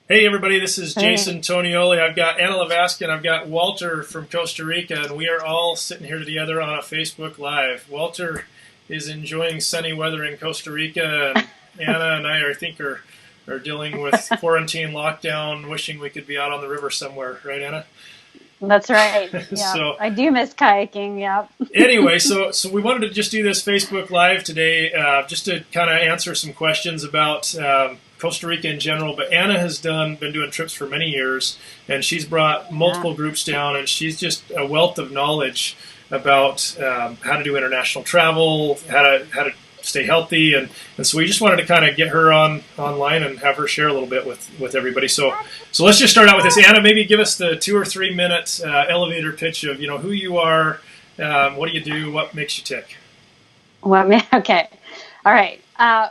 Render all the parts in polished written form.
Hey everybody, this is Jason Tonioli. I've got Anna Levesque and I've got Walter from Costa Rica, and we are all sitting here together on a Facebook Live. Walter is enjoying sunny weather in Costa Rica, and Anna and I think are dealing with quarantine lockdown, wishing we could be out on the river somewhere, right, Anna? That's right. Yeah, So I do miss kayaking. Yep. anyway, so we wanted to just do this Facebook Live today, just to kind of answer some questions about Costa Rica in general. But Anna has been doing trips for many years, and she's brought multiple groups down, and she's just a wealth of knowledge about how to do international travel, how to stay healthy, and so we just wanted to kind of get her online and have her share a little bit with everybody. So let's just start out with this. Anna, maybe give us the 2 or 3 minute elevator pitch of who you are, what do you do, what makes you tick. Okay. All right.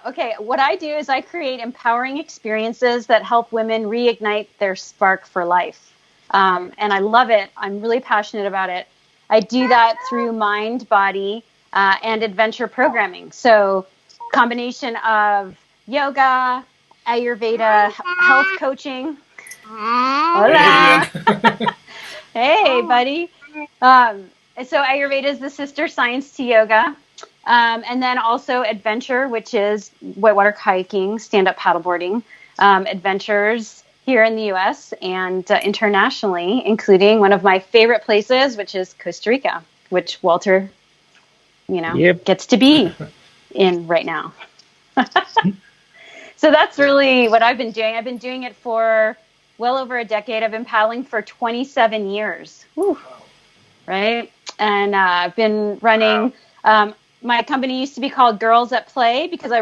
Okay. What I do is I create empowering experiences that help women reignite their spark for life, and I love it. I'm really passionate about it. I do that through mind, body, and adventure programming. So combination of yoga, Ayurveda, health coaching. Hola. Hey, buddy. So Ayurveda is the sister science to yoga. And then also adventure, which is whitewater kayaking, stand-up paddleboarding, adventures here in the U.S. and internationally, including one of my favorite places, which is Costa Rica, which Walter gets to be in right now. So that's really what I've been doing. I've been doing it for well over a decade. I've been paddling for 27 years. Whew. Right? And I've been running. My company used to be called Girls at Play because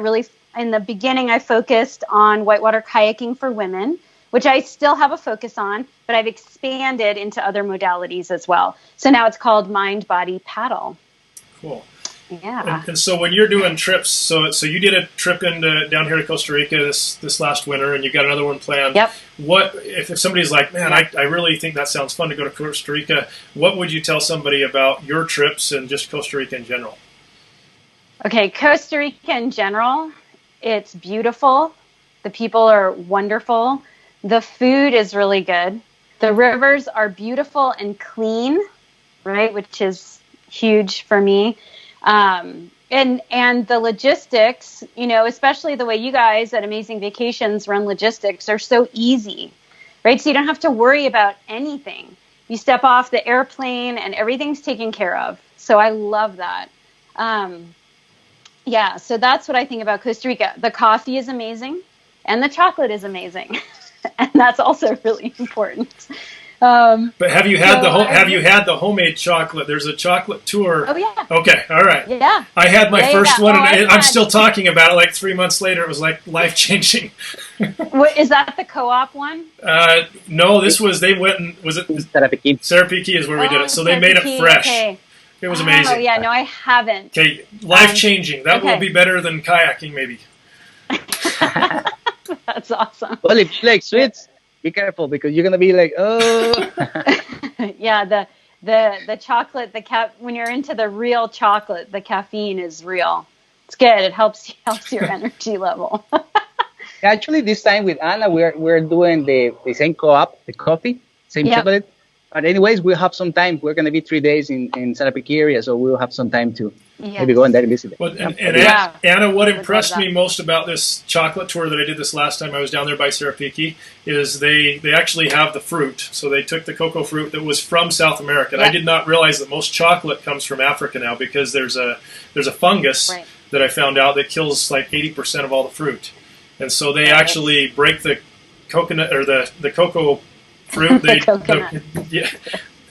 in the beginning, I focused on whitewater kayaking for women, which I still have a focus on, but I've expanded into other modalities as well. So now it's called Mind, Body, Paddle. Cool. Yeah. And so when you're doing trips, so you did a trip down here to Costa Rica this last winter, and you've got another one planned. Yep. What if somebody's like, man, I really think that sounds fun to go to Costa Rica? What would you tell somebody about your trips and just Costa Rica in general? Okay, Costa Rica in general, it's beautiful. The people are wonderful. The food is really good. The rivers are beautiful and clean, right, which is huge for me. And the logistics, especially the way you guys at Amazing Vacations run logistics, are so easy, right? So you don't have to worry about anything. You step off the airplane and everything's taken care of. So I love that. Yeah, so that's what I think about Costa Rica. The coffee is amazing, and the chocolate is amazing, and that's also really important. But have you had the homemade chocolate? There's a chocolate tour. Oh yeah. Okay, all right. Yeah. I had my first one, and I'm still talking about it. Like 3 months later, it was like life changing. Is that the co-op one? No, they went and was it Sarapiquí is where we did it. So they made it fresh. Okay. It was amazing. Oh yeah, no, I haven't. Okay, life changing. That will be better than kayaking, maybe. That's awesome. Well, if you like sweets, be careful because you're gonna be like, oh. Yeah, the chocolate, when you're into the real chocolate, the caffeine is real. It's good. It helps your energy level. Actually, this time with Anna, we're doing the same co-op, the coffee, same chocolate. But anyways, we'll have some time. We're going to be 3 days in Sarapiquí area, so we'll have some time to maybe go in there and visit it. Well, Anna, what impressed me most about this chocolate tour that I did this last time I was down there by Sarapiquí is they actually have the fruit. So they took the cocoa fruit that was from South America. And I did not realize that most chocolate comes from Africa now because there's a fungus that I found out that kills like 80% of all the fruit. And so they actually break the coconut or the cocoa fruit.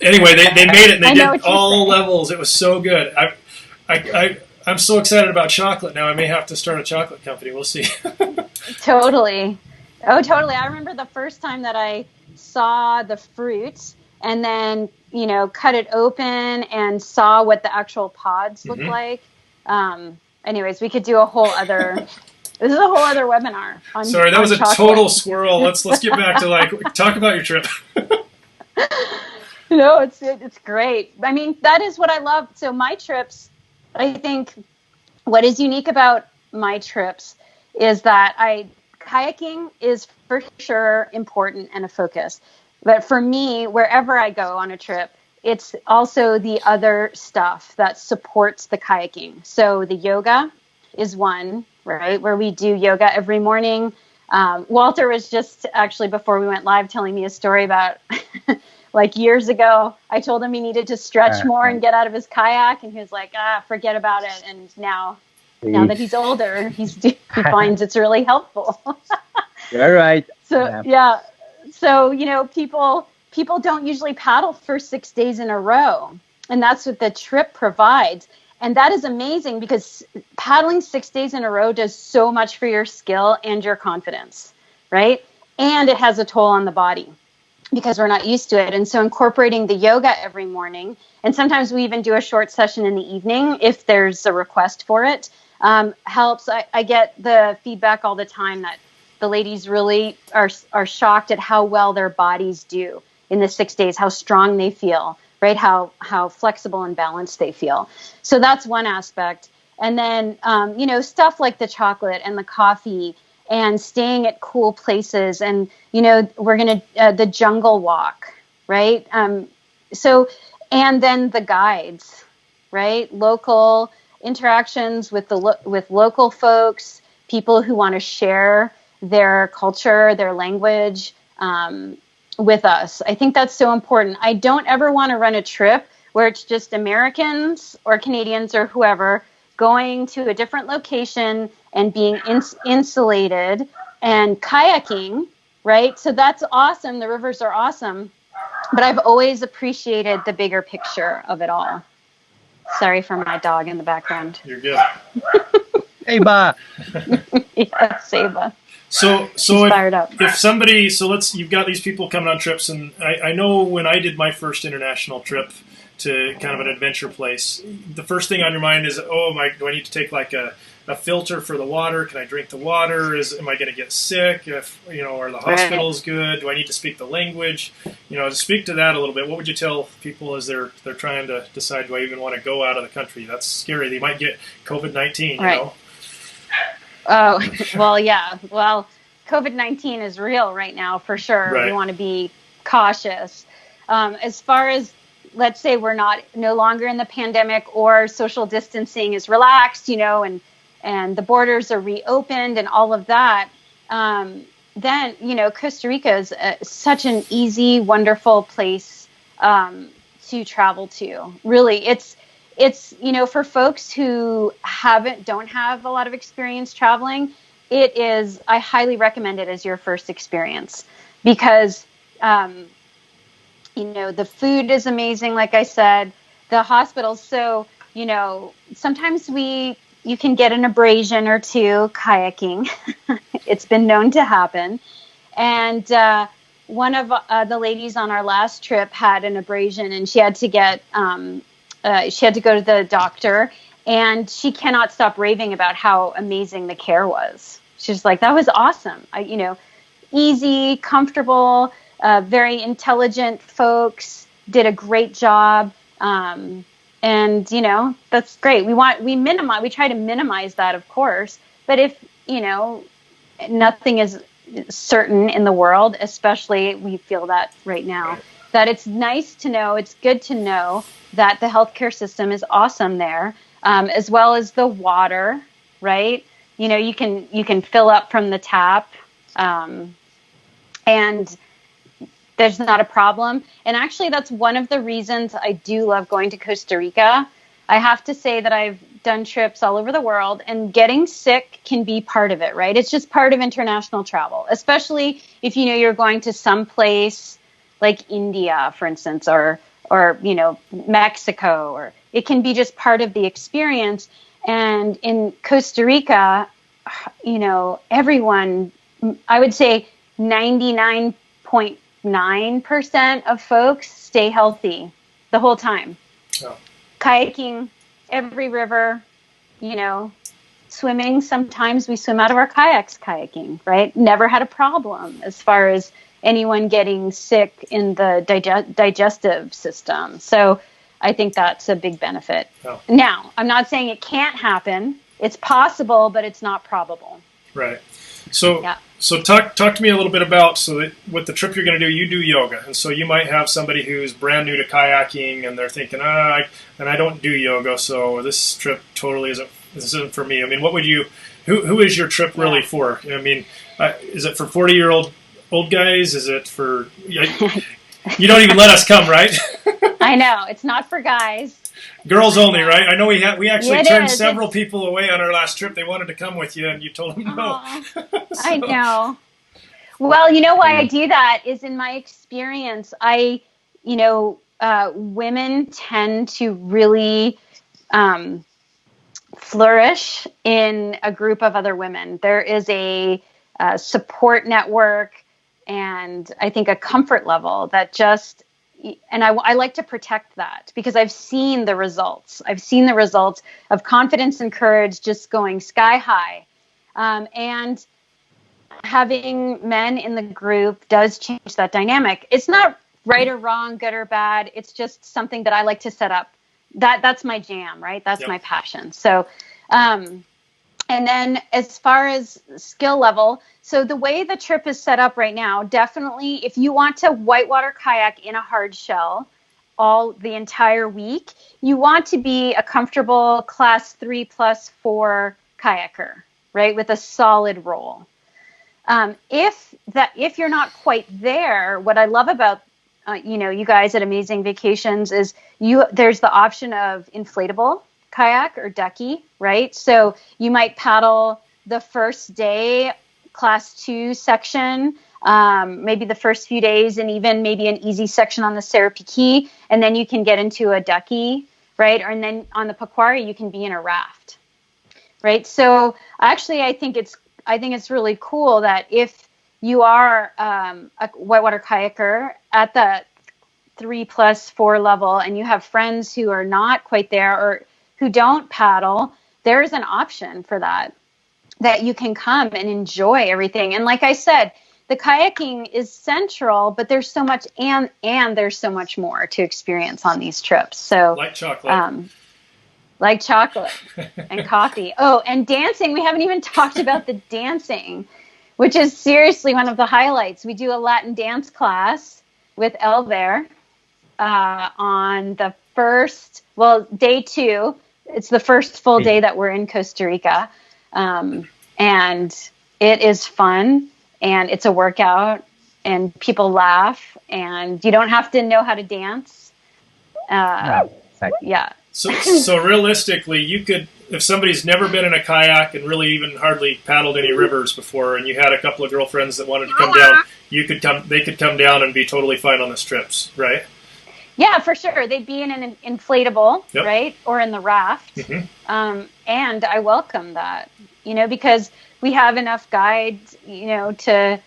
Anyway, they made it and they did all levels. It was so good. I'm so excited about chocolate now. I may have to start a chocolate company. We'll see. Totally. Oh, totally. I remember the first time that I saw the fruit and then, cut it open and saw what the actual pods look like. Anyways, we could do a whole other... This is a whole other webinar. Sorry, that was a total squirrel. Let's get back to talk about your trip. No, it's great. I mean, that is what I love. So my trips, I think what is unique about my trips is that I kayaking is for sure important and a focus. But for me, wherever I go on a trip, it's also the other stuff that supports the kayaking. So the yoga is one, right, where we do yoga every morning. Walter was just actually, before we went live, telling me a story about like years ago, I told him he needed to stretch more and get out of his kayak. And he was like, forget about it. And now that he's older, he finds it's really helpful. You're right. So, yeah. So, people don't usually paddle for 6 days in a row. And that's what the trip provides. And that is amazing because paddling 6 days in a row does so much for your skill and your confidence, right? And it has a toll on the body because we're not used to it. And so incorporating the yoga every morning, and sometimes we even do a short session in the evening if there's a request for it, helps. I get the feedback all the time that the ladies really are shocked at how well their bodies do in the 6 days, how strong they feel, right? How flexible and balanced they feel. So that's one aspect. And then, stuff like the chocolate and the coffee and staying at cool places. And, we're going to, the jungle walk, right? And then the guides, right? Local interactions with with local folks, people who want to share their culture, their language, with us. I think that's so important. I don't ever want to run a trip where it's just Americans or Canadians or whoever going to a different location and being insulated and kayaking, right? So that's awesome. The rivers are awesome. But I've always appreciated the bigger picture of it all. Sorry for my dog in the background. You're good. Aba. Yes, Aba. So fired up. If somebody, you've got these people coming on trips, and I know when I did my first international trip to kind of an adventure place, the first thing on your mind is, do I need to take like a filter for the water? Can I drink the water? Am I going to get sick? Are the hospitals good? Do I need to speak the language? To speak to that a little bit, what would you tell people as they're trying to decide, do I even want to go out of the country? That's scary. They might get COVID-19, you know? Oh, well, yeah. Well, COVID-19 is real right now, for sure. Right. We want to be cautious. As far as, let's say we're no longer in the pandemic or social distancing is relaxed, and the borders are reopened and all of that, then, Costa Rica is such an easy, wonderful place to travel to. Really, it's for folks who don't have a lot of experience traveling, I highly recommend it as your first experience because, the food is amazing. Like I said, the hospitals. So, sometimes you can get an abrasion or two kayaking. It's been known to happen. And, one of the ladies on our last trip had an abrasion and she had to go to the doctor, and she cannot stop raving about how amazing the care was. She's like, that was awesome. Easy, comfortable, very intelligent folks did a great job. And that's great. We try to minimize that, of course, but if, nothing is certain in the world, especially we feel that right now, that it's nice to know, it's good to know that the healthcare system is awesome there, as well as the water, right? You can fill up from the tap, and there's not a problem. And actually, that's one of the reasons I do love going to Costa Rica. I have to say that I've done trips all over the world, and getting sick can be part of it, right? It's just part of international travel, especially if you're going to some place like India, for instance, or Mexico, or it can be just part of the experience. And in Costa Rica, everyone, I would say 99.9% of folks stay healthy the whole time. Oh. Kayaking, every river, swimming. Sometimes we swim out of our kayaks kayaking, right? Never had a problem as far as anyone getting sick in the digestive system. So I think that's a big benefit. Oh. Now, I'm not saying it can't happen. It's possible, but it's not probable. Right. So So talk to me a little bit about, so that with the trip you're going to do, you do yoga. And so you might have somebody who's brand new to kayaking and they're thinking, I don't do yoga, so this trip totally isn't for me. I mean, who is your trip really for? I mean, is it for 40-year-old guys? Is it for, you don't even let us come, right? I know, it's not for guys. Girls only, right? I know we actually turned several It's... people away on our last trip. They wanted to come with you, and you told them no. So. I know. Well, you know why I do that is, in my experience, women tend to really flourish in a group of other women. There is a support network, and I think a comfort level that just... And I like to protect that, because I've seen the results. I've seen the results of confidence and courage just going sky high. And having men in the group does change that dynamic. It's not right or wrong, good or bad. It's just something that I like to set up. That's my jam, right? That's my passion. So, and then as far as skill level, so the way the trip is set up right now, definitely if you want to whitewater kayak in a hard shell the entire week, you want to be a comfortable class 3+4 kayaker, right? With a solid roll. If you're not quite there, what I love about you guys at Amazing Vacations is there's the option of inflatable kayak or ducky, right? So you might paddle the first day, class 2 section, maybe the first few days, and even maybe an easy section on the Sarapiquí, and then you can get into a ducky, right? And then on the Pequari, you can be in a raft, right? So actually, I think it's really cool that if you are a whitewater kayaker at the 3+4 level, and you have friends who are not quite there or who don't paddle, there's an option for that you can come and enjoy everything. And like I said, the kayaking is central, but there's so much and there's so much more to experience on these trips. So like chocolate. Like chocolate and coffee. Oh, and dancing. We haven't even talked about the dancing, which is seriously one of the highlights. We do a Latin dance class with Elver on the day 2. It's the first full day that we're in Costa Rica. And it is fun, and it's a workout, and people laugh, and you don't have to know how to dance. Yeah. So realistically, you could, if somebody's never been in a kayak and really even hardly paddled any rivers before, and you had a couple of girlfriends that wanted to come down, they could come down and be totally fine on the strips, right? Yeah, for sure. They'd be in an inflatable, right? Or in the raft. Mm-hmm. And I welcome that, because we have enough guides, to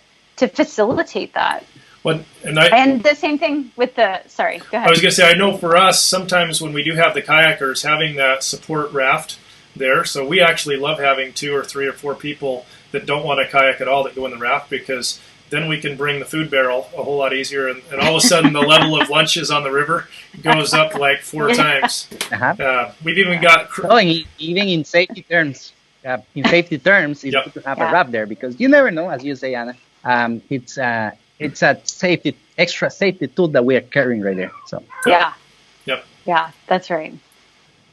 facilitate that. Well, and the same thing with sorry, go ahead. I was going to say, I know for us, sometimes when we do have the kayakers, having that support raft there, so we actually love having 2 or 3 or 4 people that don't want to kayak at all that go in the raft, because then we can bring the food barrel a whole lot easier, and all of a sudden the level of lunches on the river goes up like 4 times. We've even got... even in safety terms. It's good to have a raft there, because you never know, as you say, Anna. It's a extra safety tool that we are carrying right there. So yeah, that's right.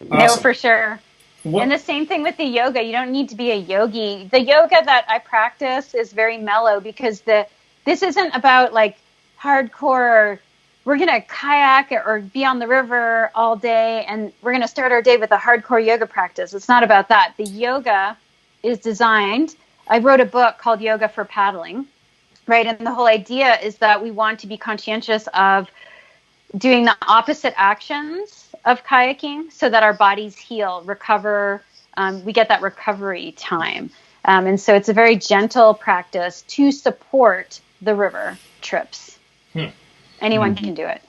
Awesome. No, for sure. And the same thing with the yoga. You don't need to be a yogi. The yoga that I practice is very mellow, because this isn't about like hardcore, we're going to kayak or be on the river all day and we're going to start our day with a hardcore yoga practice. It's not about that. The yoga is designed. I wrote a book called Yoga for Paddling, right? And the whole idea is that we want to be conscientious of doing the opposite actions of kayaking so that our bodies heal, recover. We get that recovery time. And so it's a very gentle practice to support the river trips. Anyone can do it.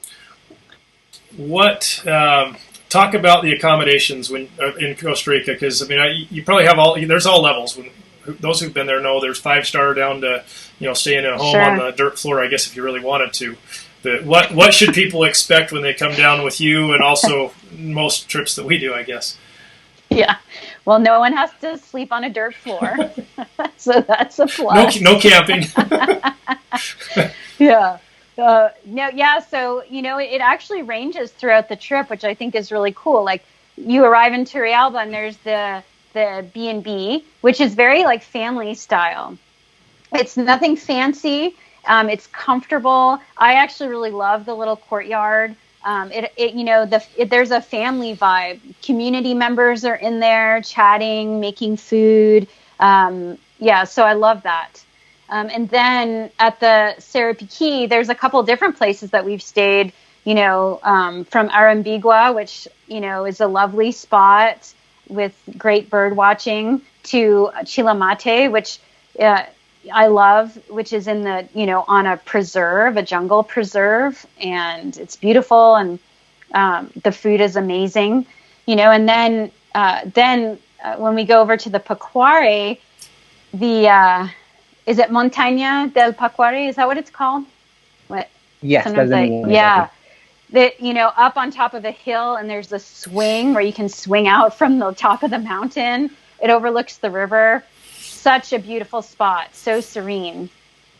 Talk about the accommodations in Costa Rica, because you probably have there's all levels. Those who've been there know there's 5-star down to staying at home on the dirt floor, I guess, if you really wanted to. But what should people expect when they come down with you, and also most trips that we do, I guess? Yeah. Well, no one has to sleep on a dirt floor, so that's a plus. No camping. Yeah. No, yeah. So, it actually ranges throughout the trip, which I think is really cool. Like, you arrive in Turrialba and there's the B&B, which is very like family style. It's nothing fancy. It's comfortable. I actually really love the little courtyard. There's a family vibe. Community members are in there chatting, making food. So I love that. And then at the Sarapiquí, there's a couple different places that we've stayed, from Arambigua, which, is a lovely spot with great bird watching, to Chilamate, which I love, which is in the, on a preserve, a jungle preserve, and it's beautiful, and the food is amazing, and then when we go over to the Pacuare, is it Montaña del Pacuare? Is that what it's called? What? Yes, that's the name. Yeah. Up on top of a hill, and there's a swing where you can swing out from the top of the mountain. It overlooks the river. Such a beautiful spot. So serene.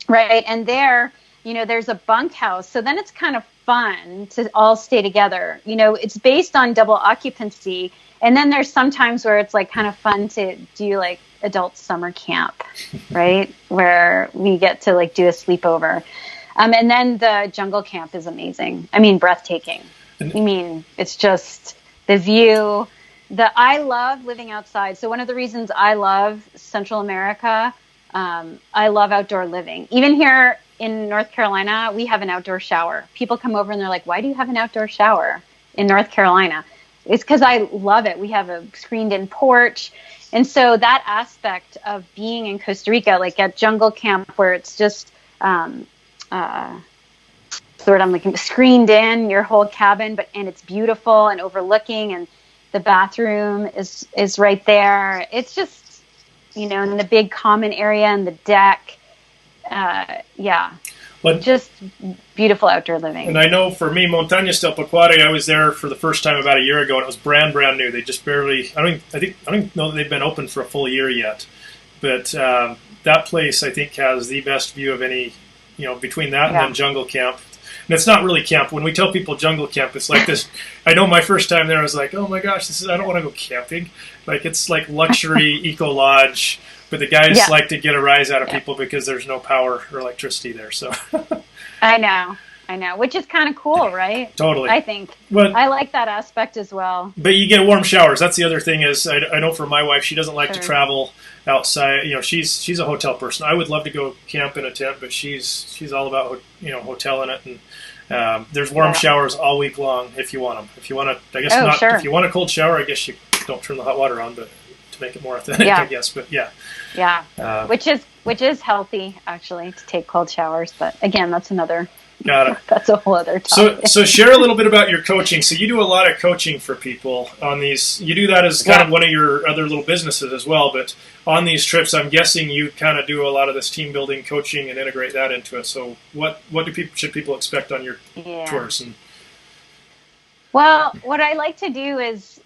Right. And there, there's a bunkhouse. So then it's kind of fun to all stay together. It's based on double occupancy. And then there's some times where it's like kind of fun to do like adult summer camp, right? Where we get to like do a sleepover. And then the jungle camp is amazing. I mean, breathtaking. It's just the view. I love living outside. So one of the reasons I love Central America, I love outdoor living. Even here in North Carolina, we have an outdoor shower. People come over and they're like, why do you have an outdoor shower in North Carolina? It's because I love it. We have a screened-in porch. And so that aspect of being in Costa Rica, like at jungle camp, where it's just screened in your whole cabin, and it's beautiful and overlooking, and the bathroom is right there. It's just, in the big common area and the deck. Just beautiful outdoor living. And I know for me, Montañas del Pacuare, I was there for the first time about a year ago, and it was brand new. They just barely, I don't know that they've been open for a full year yet. But that place, I think, has the best view of any, between that and then jungle camp. And it's not really camp. When we tell people jungle camp, it's like this. I know my first time there, I was like, oh my gosh, I don't want to go camping. Like, it's like luxury eco lodge, but the guys like to get a rise out of people because there's no power or electricity there. So I know, which is kind of cool, right? Totally. I think. I like that aspect as well. But you get warm showers. That's the other thing is, I know for my wife, she doesn't like to travel outside. She's a hotel person. I would love to go camp in a tent, but she's all about, hoteling it. And there's warm showers all week long if you want them. If you want to, I guess Sure. If you want a cold shower, I guess you don't turn the hot water on, but to make it more authentic, I guess. But which is healthy actually, to take cold showers. But again, that's another. Got it. That's a whole other topic. So share a little bit about your coaching. So you do a lot of coaching for people on these. You do that as kind of one of your other little businesses as well. But on these trips, I'm guessing you kind of do a lot of this team building coaching and integrate that into it. So what should people expect on your tours? Well, what I like to do is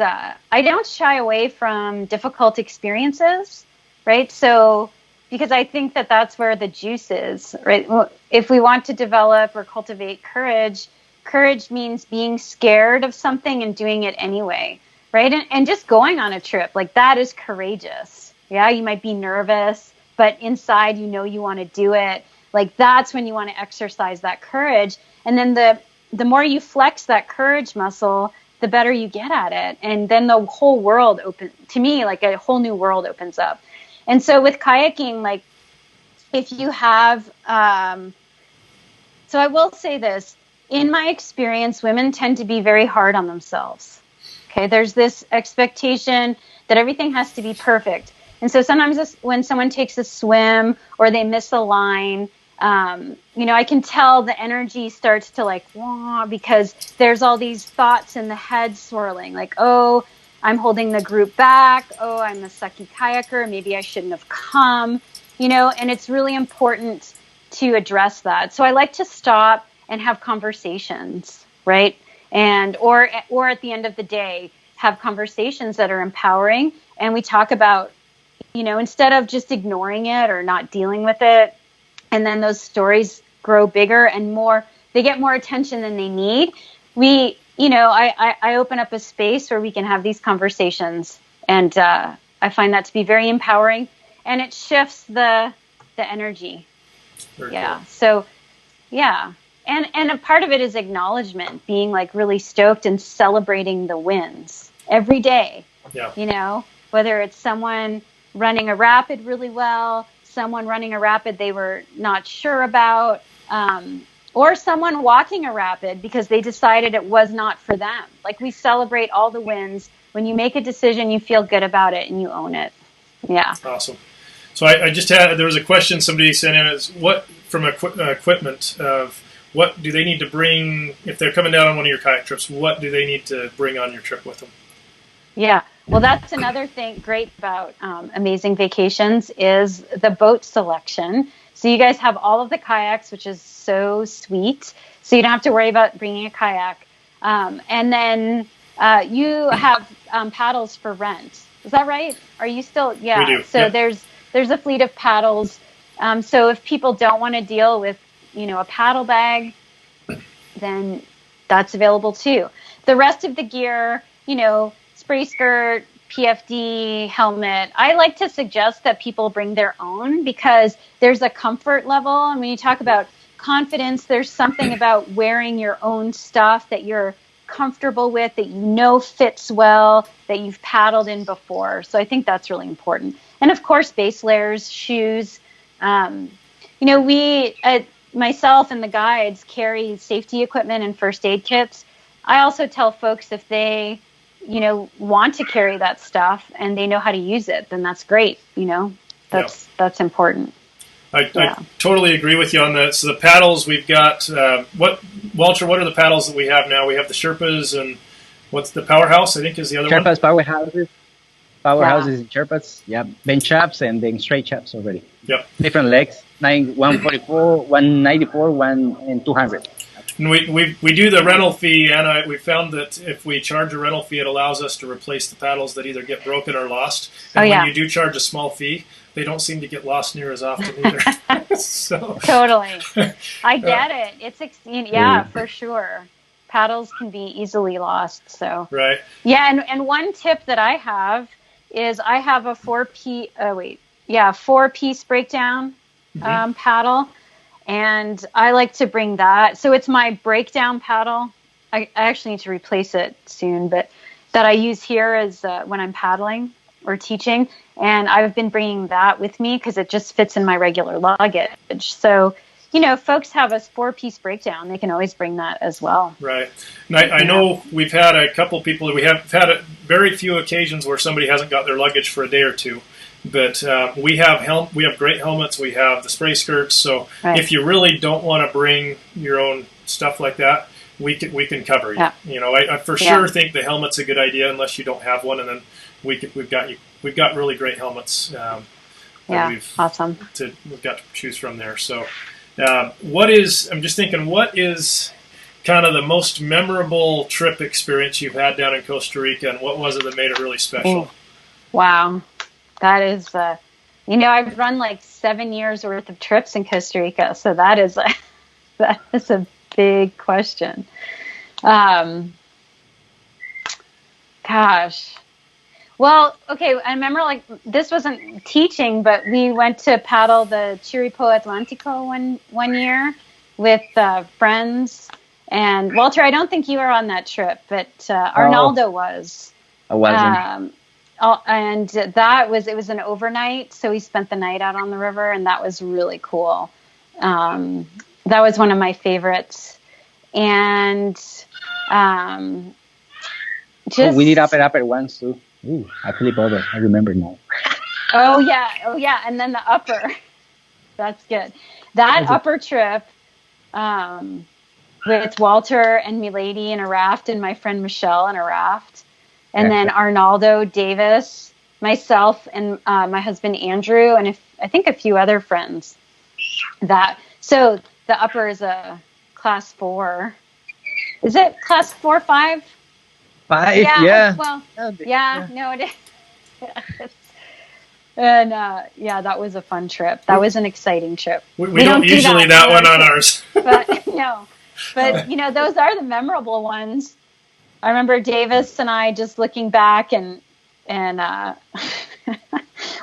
I don't shy away from difficult experiences, right? So because I think that that's where the juice is, right? If we want to develop or cultivate courage means being scared of something and doing it anyway, right? And just going on a trip, like that is courageous. Yeah, you might be nervous, but inside you want to do it. Like that's when you want to exercise that courage. And then the more you flex that courage muscle, the better you get at it. And then the whole world to me, like a whole new world opens up. And so with kayaking, like if you have, so I will say this, in my experience, women tend to be very hard on themselves. Okay. There's this expectation that everything has to be perfect. And so sometimes when someone takes a swim or they miss a line, I can tell the energy starts to like, wah, because there's all these thoughts in the head swirling, like, oh, I'm holding the group back. Oh, I'm a sucky kayaker. Maybe I shouldn't have come, and it's really important to address that. So I like to stop and have conversations, right? And, or at the end of the day, have conversations that are empowering. And we talk about, instead of just ignoring it or not dealing with it, and then those stories grow bigger and more, they get more attention than they need. I open up a space where we can have these conversations, and I find that to be very empowering, and it shifts the energy. Very yeah. cool. So, yeah. And a part of it is acknowledgement, being like really stoked and celebrating the wins every day. Yeah. Whether it's someone running a rapid really well, someone running a rapid they were not sure about, or someone walking a rapid because they decided it was not for them. Like, we celebrate all the wins. When you make a decision, you feel good about it and you own it. Yeah. Awesome. So I just there was a question somebody sent in, is what from equipment of what do they need to bring if they're coming down on one of your kayak trips? What do they need to bring on your trip with them? Yeah. Well, that's another thing great about Amazing Vacations is the boat selection. So you guys have all of the kayaks, which is so sweet. So you don't have to worry about bringing a kayak. And then you have paddles for rent. Is that right? Are you still? Yeah. We do. So Yep. there's a fleet of paddles. So if people don't want to deal with, a paddle bag, then that's available too. The rest of the gear, spray skirt, PFD, helmet. I like to suggest that people bring their own because there's a comfort level. And when you talk about confidence, there's something about wearing your own stuff that you're comfortable with, that fits well, that you've paddled in before. So I think that's really important. And of course, base layers, shoes. Myself and the guides carry safety equipment and first aid kits. I also tell folks if they want to carry that stuff and they know how to use it, then that's great. That's important. I totally agree with you on that. So the paddles we've got, Walter, what are the paddles that we have now? We have the Sherpas and what's the Powerhouse, I think is the other one? Sherpas, powerhouses and Sherpas. Yeah, bench chaps and then straight chaps already. Yep. Different legs, 144, 194, and 200. And we do the rental fee, and we found that if we charge a rental fee, it allows us to replace the paddles that either get broken or lost. And when you do charge a small fee, they don't seem to get lost near as often either. So Totally. I get it. It's for sure. Paddles can be easily lost. So right. Yeah, and one tip that I have is I have a 4-piece breakdown paddle. And I like to bring that. So it's my breakdown paddle. I actually need to replace it soon, but that I use here is when I'm paddling or teaching. And I've been bringing that with me because it just fits in my regular luggage. So, folks have a 4-piece breakdown. They can always bring that as well. Right. And I know we've had a couple people, we have had very few occasions where somebody hasn't got their luggage for a day or two. But we have great helmets. We have the spray skirts. So if you really don't want to bring your own stuff like that, we can cover you. Yeah. I for sure think the helmet's a good idea unless you don't have one, and then we've got really great helmets. Awesome. We've got to choose from there. So I'm just thinking, what is kind of the most memorable trip experience you've had down in Costa Rica, and what was it that made it really special? Ooh. Wow. That is, I've run like 7 years worth of trips in Costa Rica. So that is a big question. Gosh. Well, okay. I remember this wasn't teaching, but we went to paddle the Chiripo Atlántico one year with friends. And Walter, I don't think you were on that trip, but Arnaldo was. I wasn't. And it was an overnight, so we spent the night out on the river, and that was really cool. That was one of my favorites. And we did upper once too. Ooh, I flip over. I remember now. Oh yeah, and then the upper. That's good. That upper trip with Walter and Milady in a raft, and my friend Michelle in a raft. And then Arnaldo, Davis, myself, and my husband Andrew, and I think a few other friends. So the upper is a class 4. Is it class 4 or 5? 5, Yeah. yeah. Well, Yeah, yeah. No, it is. And that was a fun trip. That was an exciting trip. We don't usually do that one on trips, ours. but no. But those are the memorable ones. I remember Davis and I just looking back, and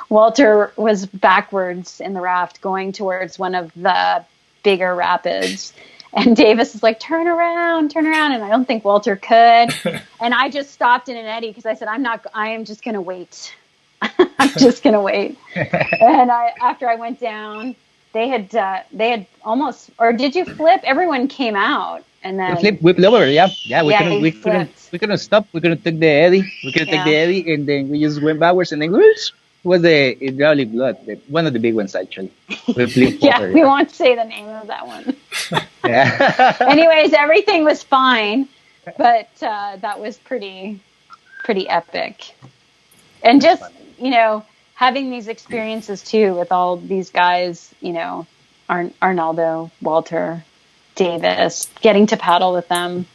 Walter was backwards in the raft going towards one of the bigger rapids. And Davis is like, turn around. And I don't think Walter could. And I just stopped in an eddy because I said, I am just going to wait. I'm just going to wait. And after I went down, they had almost, or did you flip? Everyone came out. And then we flipped over, yeah. We couldn't stop. We couldn't take the eddy. And then we just went backwards, and then whoosh, was the hydraulic blood, one of the big ones actually. We flipped over. We won't say the name of that one. Yeah. Anyways, everything was fine, but that was pretty epic. And just having these experiences too with all these guys, Arnaldo, Walter, Davis, getting to paddle with them,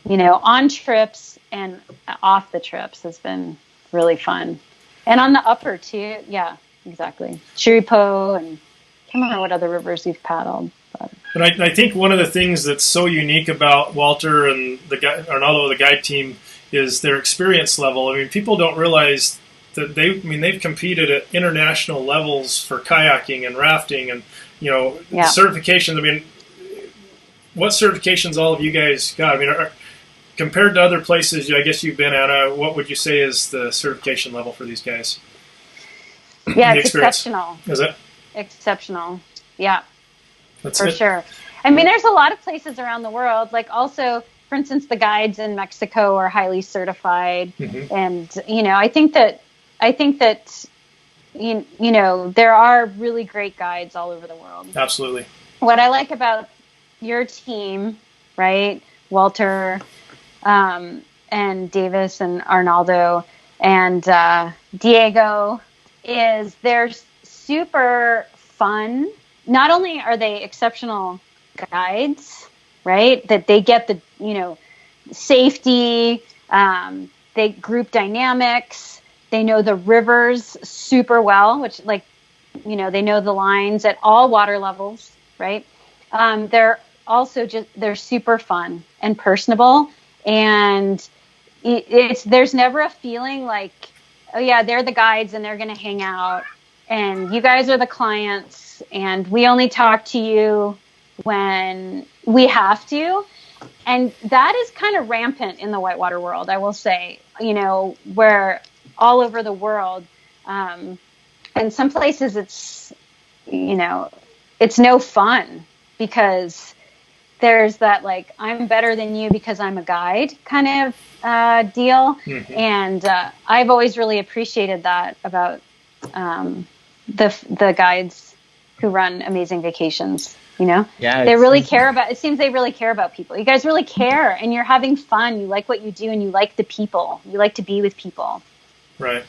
on trips and off the trips has been really fun. And on the upper too, yeah, exactly. Chiripo, and I can't remember what other rivers we've paddled. But I think one of the things that's so unique about Walter and Arnaldo, the guide team, is their experience level. I mean, people don't realize that they've competed at international levels for kayaking and rafting, and certifications. I mean, what certifications all of you guys got? I mean, compared to other places, I guess you've been, Anna, what would you say is the certification level for these guys? Yeah, it's exceptional. Is it? Exceptional. Yeah, that's for sure. I mean, there's a lot of places around the world, like also, for instance, the guides in Mexico are highly certified. Mm-hmm. And, I think that there are really great guides all over the world. Absolutely. What I like about your team, right, Walter, and Davis and Arnaldo and Diego, is they're super fun. Not only are they exceptional guides, right, that they get the safety, they group dynamics, they know the rivers super well, which they know the lines at all water levels, right? They're also they're super fun and personable, and there's never a feeling like, oh yeah, they're the guides and they're going to hang out, and you guys are the clients, and we only talk to you when we have to. And that is kind of rampant in the whitewater world, I will say, where all over the world, and some places it's no fun, because there's that I'm better than you because I'm a guide kind of deal. Mm-hmm. And I've always really appreciated that about the guides who run Amazing Vacations. Yeah, they really care about. It seems they really care about people. You guys really care, and you're having fun. You like what you do, and you like the people. You like to be with people. Right.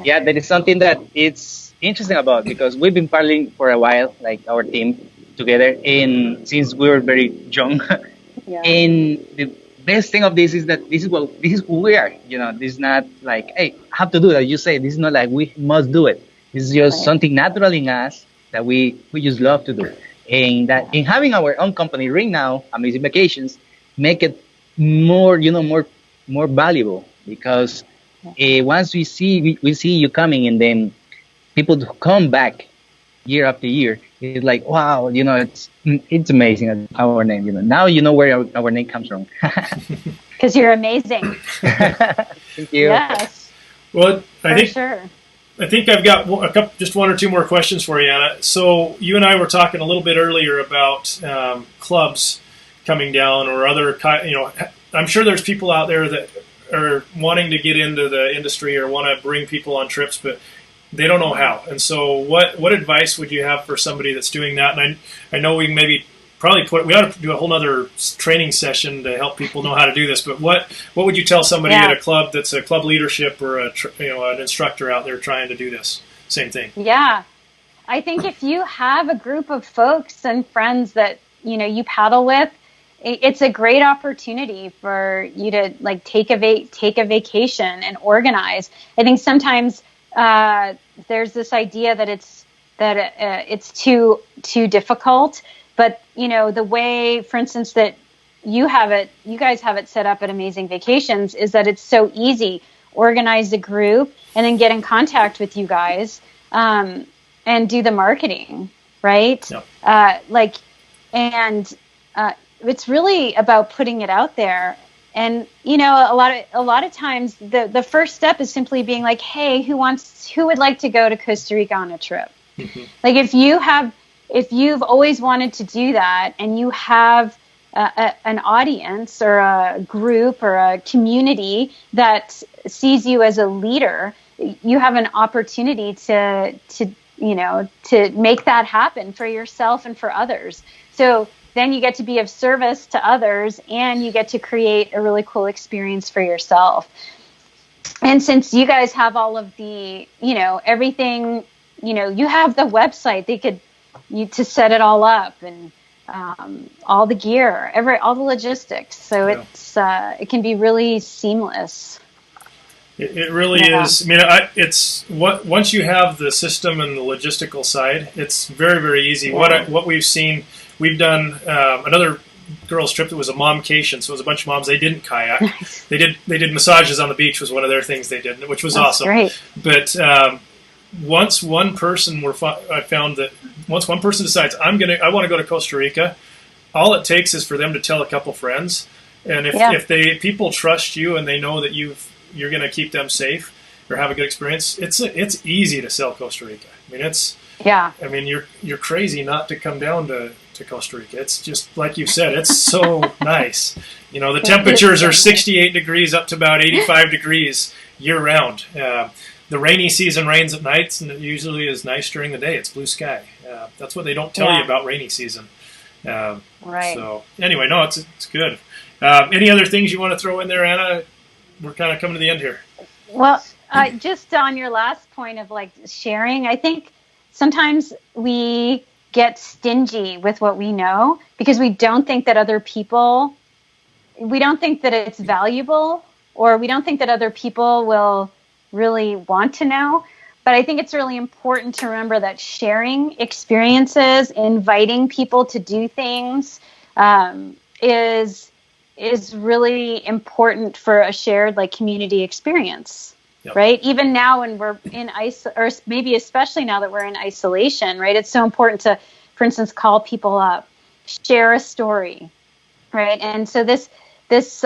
Yeah, that is something that it's interesting about, because we've been paddling for a while, like our team together, and since we were very young. Yeah. And the best thing of this is that this is who we are. This is not like, hey, I have to do that. You say this is not like we must do it. This is just something natural in us that we just love to do. And that in having our own company right now, Amazing Vacations, make it more, more valuable, because once we see you coming, and then people come back year after year, it's like, wow, it's amazing, our name. Now you know where our name comes from. Because you're amazing. Thank you. Yes. Well, I think I've got just one or two more questions for you, Anna. So you and I were talking a little bit earlier about clubs coming down, or other, I'm sure there's people out there that are wanting to get into the industry or want to bring people on trips, but they don't know how. And so what advice would you have for somebody that's doing that? And I know we we ought to do a whole other training session to help people know how to do this. But what would you tell somebody at a club that's a club leadership or an instructor out there trying to do this same thing? Yeah, I think if you have a group of folks and friends that you paddle with, it's a great opportunity for you to like take a vacation and organize. I think sometimes there's this idea that it's too difficult, but the way, for instance, that you guys have it set up at Amazing Vacations is that it's so easy. Organize a group and then get in contact with you guys and do the marketing, right? Yep. It's really about putting it out there. And a lot of times the first step is simply being like, hey, who would like to go to Costa Rica on a trip? Mm-hmm. Like if you've always wanted to do that and you have an audience or a group or a community that sees you as a leader, you have an opportunity to make that happen for yourself and for others. So then you get to be of service to others and you get to create a really cool experience for yourself. And since you guys have all of the, everything, you have the website, to set it all up and all the gear, all the logistics. So it can be really seamless. It really is. I mean, once you have the system and the logistical side, it's very, very easy. Yeah. What we've seen, we've done another girls' trip that was a Mom-cation. So it was a bunch of moms. They didn't kayak. Nice. They did massages on the beach was one of their things they did, which was awesome. Great. But once one person I found that once one person decides I want to go to Costa Rica, all it takes is for them to tell a couple friends, and if people trust you and they know that you're going to keep them safe or have a good experience, it's easy to sell Costa Rica. I mean, you're crazy not to come down to Costa Rica. It's just like you said, it's so nice. The temperatures are 68 degrees up to about 85 degrees year round. The rainy season rains at nights, and it usually is nice during the day. It's blue sky. That's what they don't tell you about rainy season. Right. So anyway, no, it's good. Any other things you want to throw in there, Anna? We're kind of coming to the end here. Well, just on your last point of like sharing, I think sometimes we get stingy with what we know because we don't think that we don't think that it's valuable, or we don't think that other people will really want to know. But I think it's really important to remember that sharing experiences, inviting people to do things, is really important for a shared like community experience. Yep. Right? Even now when we're in or maybe especially now that we're in isolation, right? It's so important to, for instance, call people up, share a story, right? And so this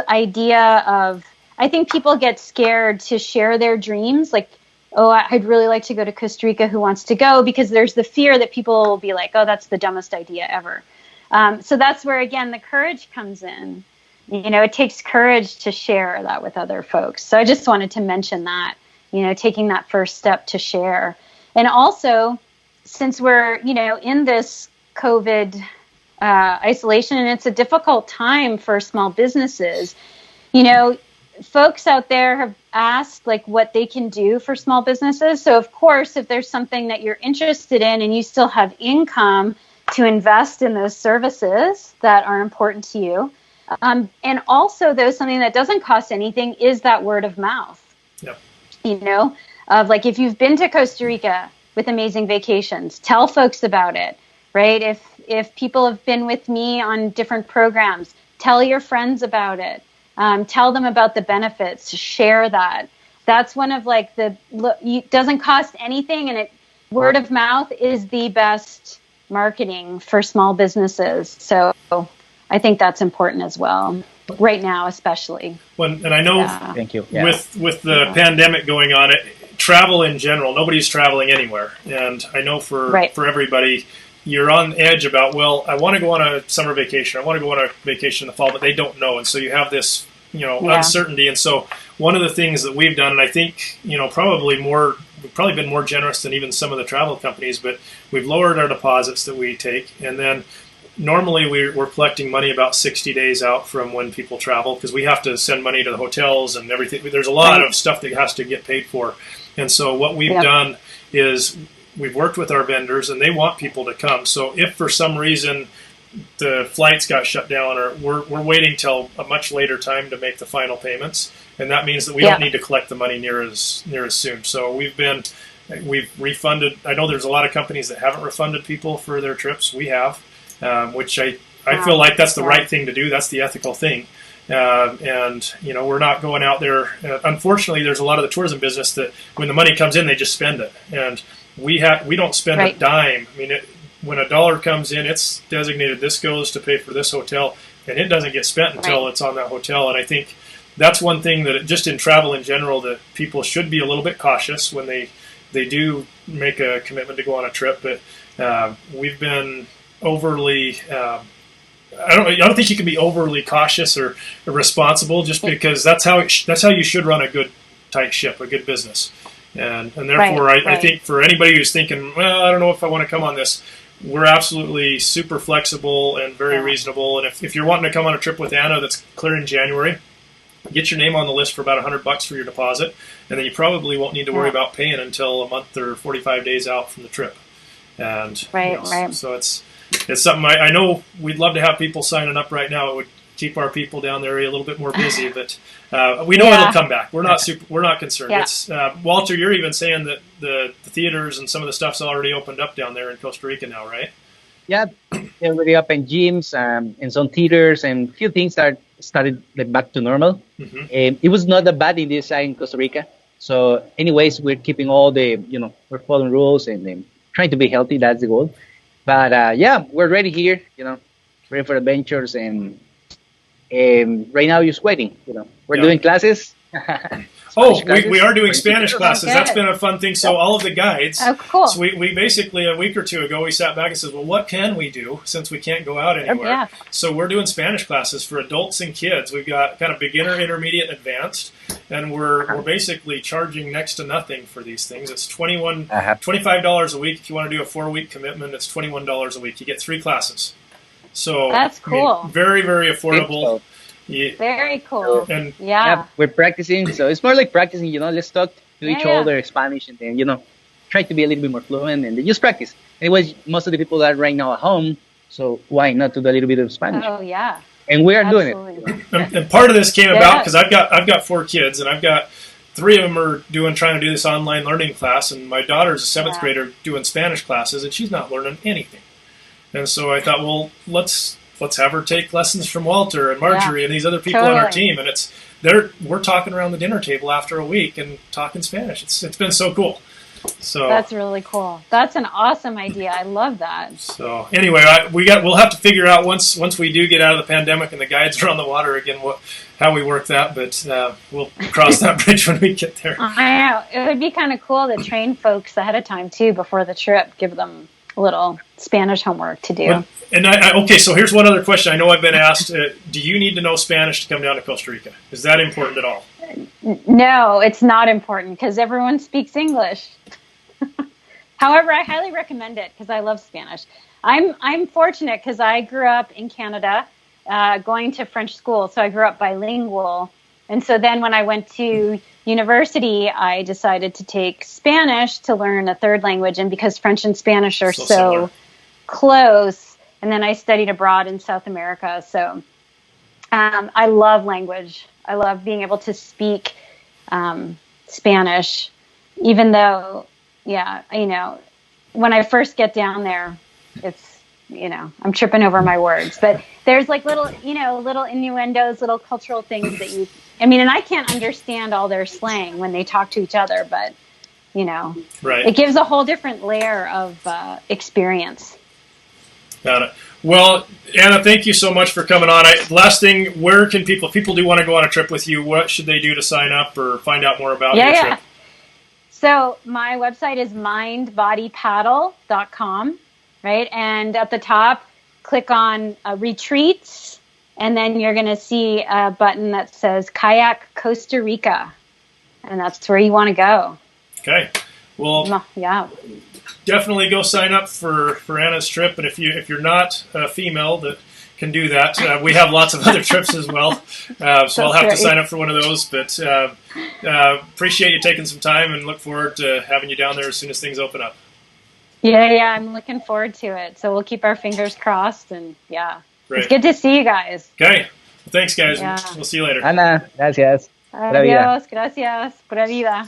idea of, I think people get scared to share their dreams, like, oh, I'd really like to go to Costa Rica, who wants to go? Because there's the fear that people will be like, oh, that's the dumbest idea ever. So that's where, again, the courage comes in. It takes courage to share that with other folks. So I just wanted to mention that, taking that first step to share. And also, since we're, in this COVID isolation, and it's a difficult time for small businesses, folks out there have asked like what they can do for small businesses. So of course, if there's something that you're interested in and you still have income to invest in those services that are important to you. And also, though, something that doesn't cost anything is that word of mouth. Yep. Of like, if you've been to Costa Rica with Amazing Vacations, tell folks about it, right? If people have been with me on different programs, tell your friends about it. Tell them about the benefits, share that. That's one of like it doesn't cost anything, and word of mouth is the best marketing for small businesses. So I think that's important as well, right now especially. And I know Thank you. With the pandemic going on, travel in general, nobody's traveling anywhere. And I know for everybody, you're on edge about, well, I want to go on a summer vacation. I want to go on a vacation in the fall, but they don't know. And so you have this, uncertainty. And so one of the things that we've done, and I think, we've probably been more generous than even some of the travel companies, but we've lowered our deposits that we take. And then normally we're collecting money about 60 days out from when people travel, because we have to send money to the hotels and everything. There's a lot of stuff that has to get paid for. And so what we've done is we've worked with our vendors, and they want people to come. So if for some reason the flights got shut down, or we're waiting till a much later time to make the final payments, and that means that we don't need to collect the money near as soon. So we've refunded. I know there's a lot of companies that haven't refunded people for their trips. We have, which I feel like that's the right thing to do. That's the ethical thing. And we're not going out there. Unfortunately, there's a lot of the tourism business that when the money comes in, they just spend it, and we don't spend a dime. I mean, when a dollar comes in, it's designated. This goes to pay for this hotel, and it doesn't get spent until it's on that hotel. And I think that's one thing that just in travel in general that people should be a little bit cautious when they do make a commitment to go on a trip. But we've been overly. I don't think you can be overly cautious or irresponsible just because that's how you should run a good tight ship, a good business. And therefore, I think for anybody who's thinking, well, I don't know if I want to come on this, we're absolutely super flexible and very reasonable. And if you're wanting to come on a trip with Anna that's clear in January, get your name on the list for about $100 for your deposit, and then you probably won't need to worry about paying until a month or 45 days out from the trip. And so it's something I know we'd love to have people signing up right now. It would keep our people down there a little bit more busy, but we know it'll come back. We're not concerned. It's Walter, you're even saying that the theaters and some of the stuff's already opened up down there in Costa Rica now, right? Yeah, they're already up in gyms and some theaters and a few things that started back to normal. It was not that bad in this side in Costa Rica. So anyways, we're keeping all the, we're following rules and trying to be healthy. That's the goal. But we're ready here, ready for adventures, and right now just waiting. We're doing classes. We are doing Spanish classes. That's been a fun thing. So all of the guides. Oh, cool. So we basically a week or two ago we sat back and said, well, what can we do since we can't go out anywhere? Yeah. So we're doing Spanish classes for adults and kids. We've got kind of beginner, intermediate, and advanced, and we're basically charging next to nothing for these things. It's $25 a week. If you want to do a 4-week commitment, it's $21 a week. You get 3 classes. So that's cool. I mean, very, very affordable. Very cool. And we're practicing, so it's more like practicing. Let's talk to each other Spanish, and then try to be a little bit more fluent, and then just practice. Anyways, most of the people are right now at home, so why not do a little bit of Spanish? Oh yeah. And we are doing it. And part of this came about because I've got 4 kids, and I've got 3 of them are trying to do this online learning class, and my daughter's a 7th grader doing Spanish classes, and she's not learning anything. And so I thought, well, let's have her take lessons from Walter and Marjorie and these other people on our team, and we're talking around the dinner table after a week and talking Spanish. It's been so cool. So that's really cool. That's an awesome idea. I love that. So anyway, we'll have to figure out once we do get out of the pandemic and the guides are on the water again how we work that, but we'll cross that bridge when we get there. I know. It would be kind of cool to train folks ahead of time too before the trip. Give them a little Spanish homework to do. Okay, so here's one other question. I know I've been asked, do you need to know Spanish to come down to Costa Rica? Is that important at all? No, it's not important because everyone speaks English. However, I highly recommend it because I love Spanish. I'm fortunate because I grew up in Canada going to French school, so I grew up bilingual. And so then when I went to university, I decided to take Spanish to learn a 3rd language, and because French and Spanish are so close, and then I studied abroad in South America. So I love language. I love being able to speak Spanish, even though, when I first get down there, it's, I'm tripping over my words, but there's like little innuendos, little cultural things that and I can't understand all their slang when they talk to each other, but, it gives a whole different layer of experience. Got it. Well, Anna, thank you so much for coming on. Last thing, where can if people do want to go on a trip with you, what should they do to sign up or find out more about your trip? So my website is mindbodypaddle.com, right? And at the top, click on retreats, and then you're going to see a button that says Kayak Costa Rica, and that's where you want to go. Okay. Well, definitely go sign up for Anna's trip, and if you're not a female that can do that, we have lots of other trips as well. So I'll have to sign up for one of those. But appreciate you taking some time, and look forward to having you down there as soon as things open up. Yeah, I'm looking forward to it. So we'll keep our fingers crossed, and yeah. Great. It's good to see you guys. Okay. Well, thanks, guys. Yeah. We'll see you later. Ana, gracias. Pura vida. Adiós, gracias, pura vida.